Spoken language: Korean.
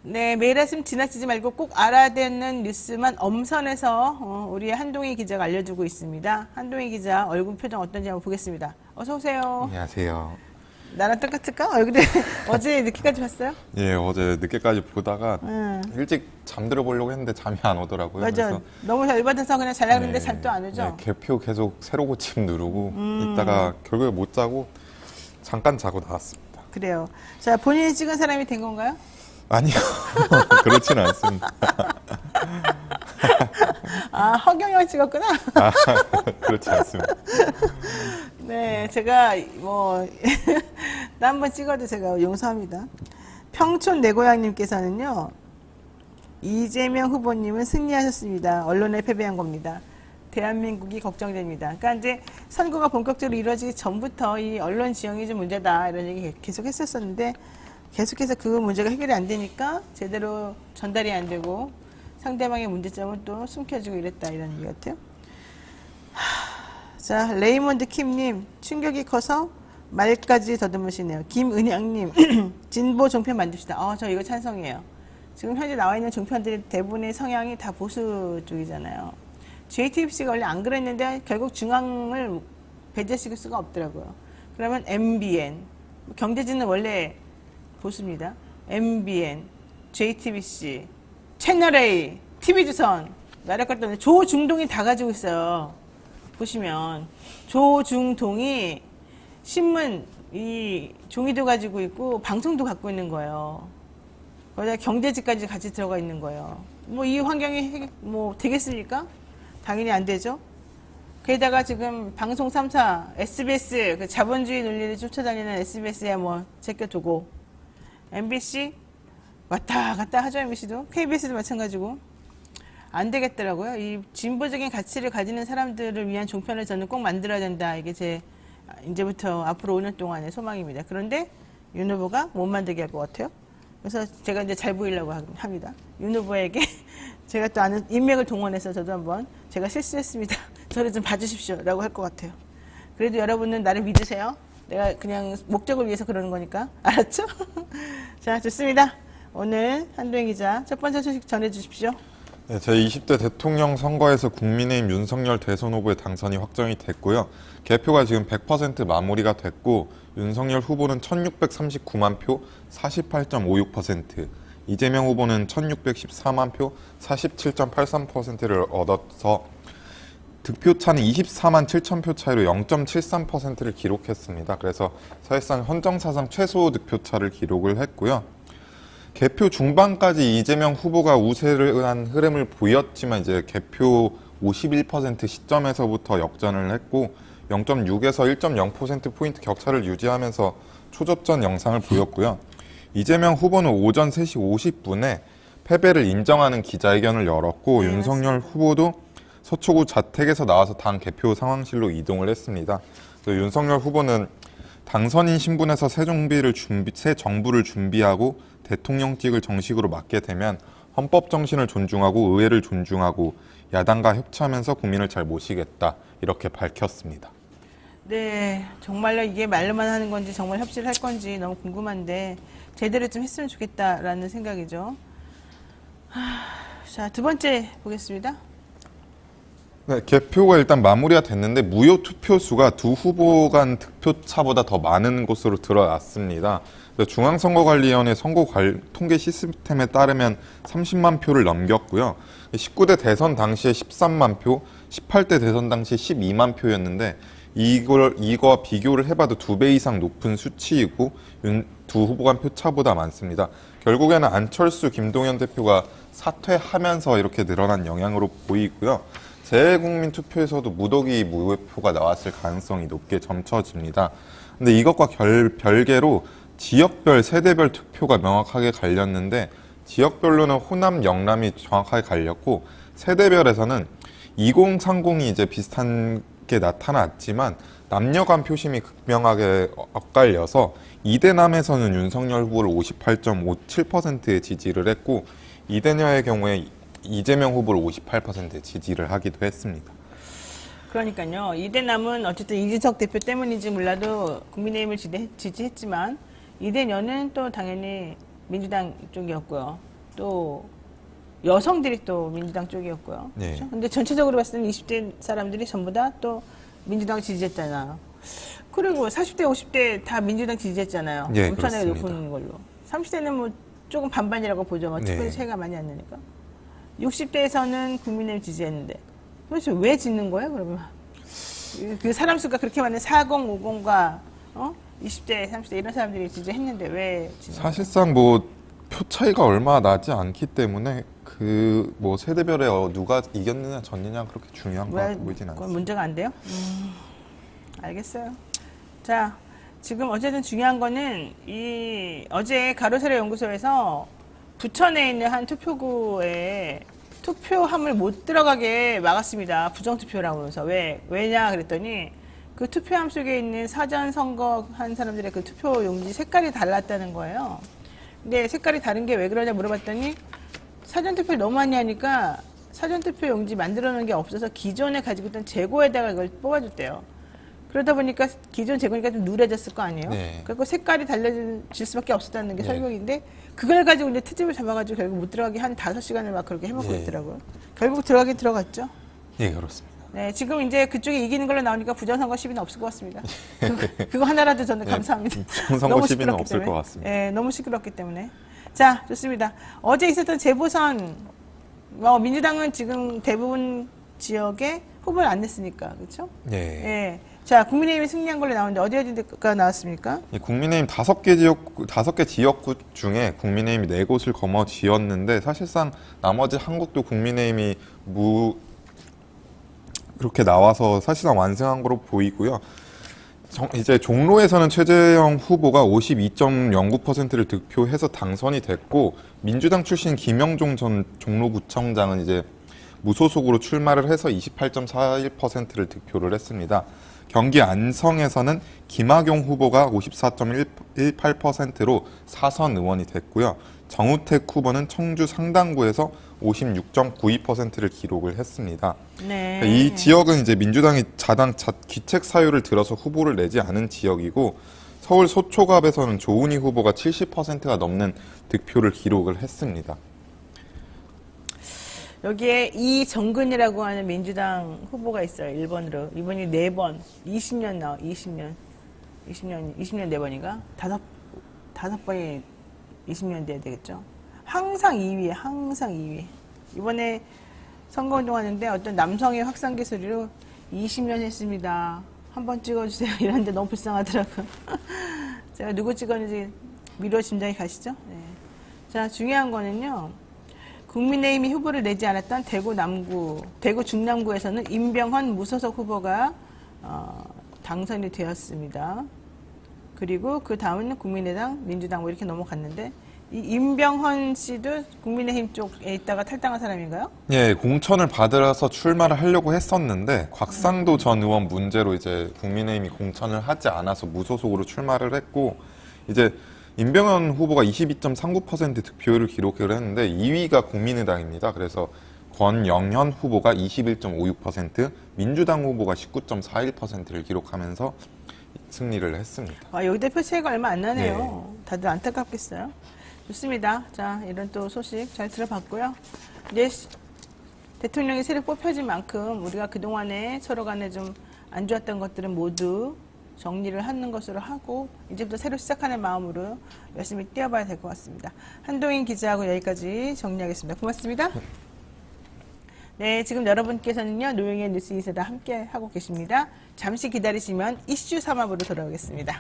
네, 매일 아침 지나치지 말고 꼭 알아야 되는 뉴스만 엄선해서 우리 한동희 기자가 알려주고 있습니다. 한동희 기자 얼굴 표정 어떤지 한번 보겠습니다. 어서 오세요. 안녕하세요. 나랑 똑같을까? 얼굴이 어제 늦게까지 봤어요? 예, 어제 늦게까지 보다가 일찍 잠들어 보려고 했는데 잠이 안 오더라고요. 맞아. 그래서 너무 열받아서 그냥 자려고 했는데 네, 잠도 안 오죠? 네, 개표 계속 새로 고침 누르고 있다가 결국에 못 자고 잠깐 자고 나왔습니다. 그래요. 자, 본인이 찍은 사람이 된 건가요? 아니요. 그렇지는 않습니다. 아, 허경영 찍었구나? 그렇지 않습니다. 네, 제가 나 한번 찍어도 제가 용서합니다. 평촌 내 고향님께서는요, 이재명 후보님은 승리하셨습니다. 언론에 패배한 겁니다. 대한민국이 걱정됩니다. 그러니까 이제 선거가 본격적으로 이루어지기 전부터 이 언론 지형이 좀 문제다 이런 얘기 계속 했었었는데 계속해서 그 문제가 해결이 안 되니까 제대로 전달이 안 되고 상대방의 문제점을 또 숨겨주고 이랬다 이런 얘기 같아요. 자, 레이몬드 킴님, 충격이 커서 말까지 더듬으시네요. 김은영님, 진보 종편 만듭시다. 저 이거 찬성이에요. 지금 현재 나와 있는 종편들이 대부분의 성향이 다 보수 쪽이잖아요. JTBC가 원래 안 그랬는데 결국 중앙을 배제시킬 수가 없더라고요. 그러면 MBN, 경제지는 원래 보수입니다. MBN, JTBC, 채널A, TV조선, 나라 것도 없는데 조중동이 다 가지고 있어요. 보시면 조중동이 신문 이 종이도 가지고 있고 방송도 갖고 있는 거예요. 거기다 경제지까지 같이 들어가 있는 거예요. 이 환경이 되겠습니까? 당연히 안 되죠. 게다가 지금 방송 3사, SBS, 그 자본주의 논리를 쫓아다니는 SBS야 제껴두고, MBC 왔다 갔다 하죠. MBC도 KBS도 마찬가지고 안 되겠더라고요. 이 진보적인 가치를 가지는 사람들을 위한 종편을 저는 꼭 만들어야 된다. 이게 제 이제부터 앞으로 5년 동안의 소망입니다. 그런데 윤 후보가 못 만들게 할 것 같아요. 그래서 제가 이제 잘 보이려고 합니다. 윤 후보에게 제가 또 아는 인맥을 동원해서 저도 한번 제가 실수했습니다. 저를 좀 봐주십시오. 라고 할 것 같아요. 그래도 여러분은 나를 믿으세요. 내가 그냥 목적을 위해서 그러는 거니까. 알았죠? 자, 좋습니다. 오늘 한동희 기자 첫 번째 소식 전해주십시오. 네, 제20대 대통령 선거에서 국민의힘 윤석열 대선 후보의 당선이 확정이 됐고요. 개표가 지금 100% 마무리가 됐고 윤석열 후보는 1639만 표 48.56%, 이재명 후보는 1614만 표 47.83%를 얻어서 득표차는 24만 7천 표 차이로 0.73%를 기록했습니다. 그래서 사실상 헌정사상 최소 득표차를 기록을 했고요. 개표 중반까지 이재명 후보가 우세한 흐름을 보였지만 이제 개표 51% 시점에서부터 역전을 했고 0.6에서 1.0%포인트 격차를 유지하면서 초접전 영상을 보였고요. 이재명 후보는 오전 3시 50분에 패배를 인정하는 기자회견을 열었고 네, 윤석열 맞습니다. 후보도 서초구 자택에서 나와서 당 개표 상황실로 이동을 했습니다. 윤석열 후보는 당선인 신분에서 새 정부를 준비하고 대통령직을 정식으로 맡게 되면 헌법 정신을 존중하고 의회를 존중하고 야당과 협치하면서 국민을 잘 모시겠다 이렇게 밝혔습니다. 네, 정말로 이게 말로만 하는 건지 정말 협치를 할 건지 너무 궁금한데 제대로 좀 했으면 좋겠다라는 생각이죠. 자, 두 번째 보겠습니다. 네, 개표가 일단 마무리가 됐는데 무효 투표수가 두 후보 간 득표차보다 더 많은 것으로 드러났습니다. 중앙선거관리위원회 통계 시스템에 따르면 30만 표를 넘겼고요. 19대 대선 당시에 13만 표, 18대 대선 당시에 12만 표였는데 이거와 비교를 해봐도 2배 이상 높은 수치이고 두 후보 간 표차보다 많습니다. 결국에는 안철수, 김동연 대표가 사퇴하면서 이렇게 늘어난 영향으로 보이고요. 재외국민 투표에서도 무더기 무효표가 나왔을 가능성이 높게 점쳐집니다. 근데 이것과 별개로 지역별, 세대별 투표가 명확하게 갈렸는데 지역별로는 호남, 영남이 정확하게 갈렸고 세대별에서는 2030이 이제 비슷한 게 나타났지만 남녀 간 표심이 극명하게 엇갈려서 이대남에서는 윤석열 후보를 58.57%의 지지를 했고 이대녀의 경우에 이재명 후보를 58% 지지를 하기도 했습니다. 그러니까요. 이대남은 어쨌든 이준석 대표 때문인지 몰라도 국민의힘을 지지했지만 이대녀는 또 당연히 민주당 쪽이었고요. 또 여성들이 또 민주당 쪽이었고요. 네. 그렇죠? 근데 전체적으로 봤을 때는 20대 사람들이 전부 다 또 민주당 지지했잖아요. 그리고 40대, 50대 다 민주당 지지했잖아요. 네, 엄청나게 그렇습니다. 높은 걸로. 30대는 뭐 조금 반반이라고 보죠. 뭐 네. 특별히 차이가 많이 안 나니까. 60대에서는 국민의힘 지지했는데 도대체 왜 짓는 거예요, 그러면? 그 사람 수가 그렇게 많은 40, 50과 20대, 30대 이런 사람들이 지지했는데 왜 짓는 거예요? 사실상 뭐 표 차이가 얼마 나지 않기 때문에 그 뭐 세대별에 누가 이겼느냐 졌느냐 그렇게 중요한 거 왜 같고 보이진 그건 않습니다. 문제가 안 돼요? 알겠어요. 자, 지금 어쨌든 중요한 거는 이 어제 가로세로 연구소에서 부천에 있는 한 투표구에 투표함을 못 들어가게 막았습니다. 부정투표라고 해서 왜냐 그랬더니 그 투표함 속에 있는 사전 선거한 사람들의 그 투표 용지 색깔이 달랐다는 거예요. 근데 색깔이 다른 게 왜 그러냐 물어봤더니 사전 투표를 너무 많이 하니까 사전 투표 용지 만들어 놓은 게 없어서 기존에 가지고 있던 재고에다가 이걸 뽑아줬대요. 그러다 보니까 기존 재고니까 좀 누래졌을 거 아니에요? 네. 그리고 색깔이 달라질 수밖에 없었다는 게 네. 설명인데 그걸 가지고 이제 트집을 잡아가지고 결국 못 들어가게 한 5시간을 막 그렇게 해먹고 네. 있더라고요. 결국 들어가긴 들어갔죠. 예, 그렇습니다. 네, 지금 이제 그쪽이 이기는 걸로 나오니까 부정선거 시비는 없을 것 같습니다. 그거 하나라도 저는 네, 감사합니다. 부정선거 너무 시비는 시끄럽기 없을 때문에. 것 같습니다. 네, 너무 시끄럽기 때문에. 자, 좋습니다. 어제 있었던 재보선, 민주당은 지금 대부분 지역에 후보를 안 냈으니까, 그렇죠? 예. 예. 자, 국민의힘이 승리한 걸로 나오는데 어디가 나왔습니까? 이 국민의힘 5개 지역구 중에 국민의힘이 4곳을 거머쥐었는데 사실상 나머지 한 곳도 국민의힘이 그렇게 나와서 사실상 완승한 거로 보이고요. 이제 종로에서는 최재형 후보가 52.09%를 득표해서 당선이 됐고 민주당 출신 김영종 전 종로구청장은 이제 무소속으로 출마를 해서 28.41%를 득표를 했습니다. 경기 안성에서는 김학용 후보가 54.18%로 사선 의원이 됐고요. 정우택 후보는 청주 상당구에서 56.92%를 기록을 했습니다. 네. 이 지역은 이제 민주당이 귀책 사유를 들어서 후보를 내지 않은 지역이고 서울 서초갑에서는 조은희 후보가 70%가 넘는 득표를 기록을 했습니다. 여기에 이정근이라고 하는 민주당 후보가 있어요. 1번으로. 이번이 4번. 20년 나와. 20년 4번인가? 다섯 번이 20년 돼야 되겠죠. 항상 2위에 항상 2위. 이번에 선거운동 하는데 어떤 남성의 확산기 소리로 20년 했습니다. 한번 찍어주세요. 이러는데 너무 불쌍하더라고요. 제가 누구 찍었는지 미뤄 짐작이 가시죠? 네. 자, 중요한 거는요. 국민의힘이 후보를 내지 않았던 대구 중남구에서는 임병헌 무소속 후보가 당선이 되었습니다. 그리고 그 다음은 국민의당, 민주당 뭐 이렇게 넘어갔는데 이 임병헌 씨도 국민의힘 쪽에 있다가 탈당한 사람인가요? 예, 공천을 받으러서 출마를 하려고 했었는데 곽상도 전 의원 문제로 이제 국민의힘이 공천을 하지 않아서 무소속으로 출마를 했고 이제 임병헌 후보가 22.39% 득표율을 기록을 했는데 2위가 국민의당입니다. 그래서 권영현 후보가 21.56%, 민주당 후보가 19.41%를 기록하면서 승리를 했습니다. 여기다 표 차이가 얼마 안 나네요. 다들 안타깝겠어요. 좋습니다. 자, 이런 또 소식 잘 들어봤고요. 이제 대통령이 새로 뽑혀진 만큼 우리가 그동안에 서로 간에 좀 안 좋았던 것들은 모두 정리를 하는 것으로 하고 이제부터 새로 시작하는 마음으로 열심히 뛰어봐야 될 것 같습니다. 한동인 기자하고 여기까지 정리하겠습니다. 고맙습니다. 네, 지금 여러분께서는요, 노영의 뉴스 이세다 함께 하고 계십니다. 잠시 기다리시면 이슈 3합으로 돌아오겠습니다.